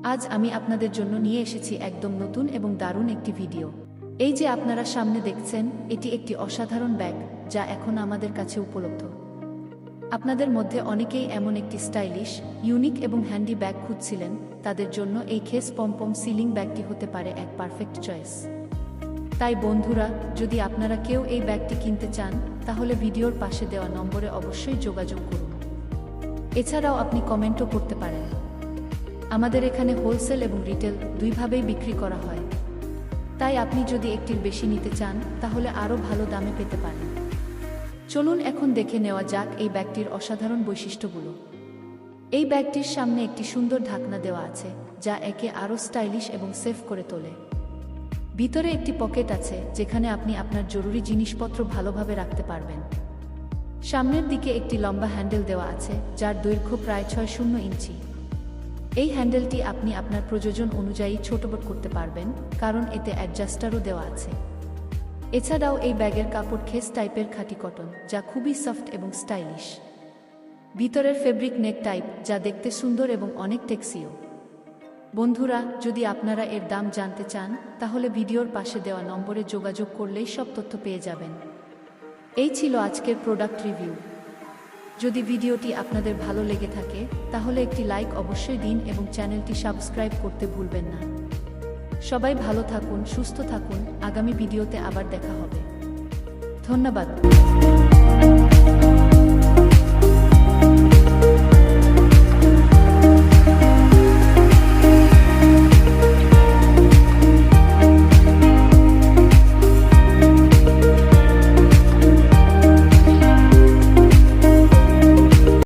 আজ আমি আপনাদের জন্য নিয়ে এসেছি একদম নতুন এবং দারুণ একটি ভিডিও। এই যে আপনারা সামনে দেখছেন, এটি একটি অসাধারণ ব্যাগ যা এখন আমাদের কাছে উপলব্ধ। আপনাদের মধ্যে অনেকেই এমন একটি স্টাইলিশ, ইউনিক এবং হ্যান্ডি ব্যাগ খুঁজছিলেন। তাদের জন্য এই খেস পমপম সিলিং ব্যাগটি হতে পারে এক পারফেক্ট চয়েস। তাই বন্ধুরা, যদি আপনারা কেউ এই ব্যাগটি কিনতে চান, তাহলে ভিডিওর পাশে দেওয়া নম্বরে অবশ্যই যোগাযোগ করুন। এছাড়াও আপনি কমেন্টও করতে পারেন। আমাদের এখানে হোলসেল এবং রিটেল দুইভাবেই বিক্রি করা হয়। তাই আপনি যদি একটির বেশি নিতে চান, তাহলে আরও ভালো দামে পেতে পারেন। চলুন এখন দেখে নেওয়া যাক এই ব্যাগটির অসাধারণ বৈশিষ্ট্যগুলো। এই ব্যাগটির সামনে একটি সুন্দর ঢাকনা দেওয়া আছে, যা একে আরও স্টাইলিশ এবং সেফ করে তোলে। ভিতরে একটি পকেট আছে, যেখানে আপনি আপনার জরুরি জিনিসপত্র ভালোভাবে রাখতে পারবেন। সামনের দিকে একটি লম্বা হ্যান্ডেল দেওয়া আছে, যার দৈর্ঘ্য প্রায় ৬০ ইঞ্চি। এই হ্যান্ডেলটি আপনি আপনার প্রয়োজন অনুযায়ী ছোটবড় করতে পারবেন, কারণ এতে অ্যাডজাস্টারও দেওয়া আছে। এছাড়াও এই ব্যাগের কাপড় খেস টাইপের খাঁটি কটন, যা খুবই সফট এবং স্টাইলিশ। ভিতরের ফেব্রিক নেট টাইপ, যা দেখতে সুন্দর এবং অনেক টেক্সিও। বন্ধুরা, যদি আপনারা এর দাম জানতে চান, তাহলে ভিডিওর পাশে দেওয়া নম্বরে যোগাযোগ করলেই সব তথ্য পেয়ে যাবেন। এই ছিল আজকের প্রোডাক্ট রিভিউ। যদি ভিডিওটি আপনাদের ভালো লেগে থাকে, তাহলে একটি লাইক অবশ্যই দিন এবং চ্যানেলটি সাবস্ক্রাইব করতে ভুলবেন না। সবাই ভালো থাকুন, সুস্থ থাকুন। আগামী ভিডিওতে আবার দেখা হবে। ধন্যবাদ।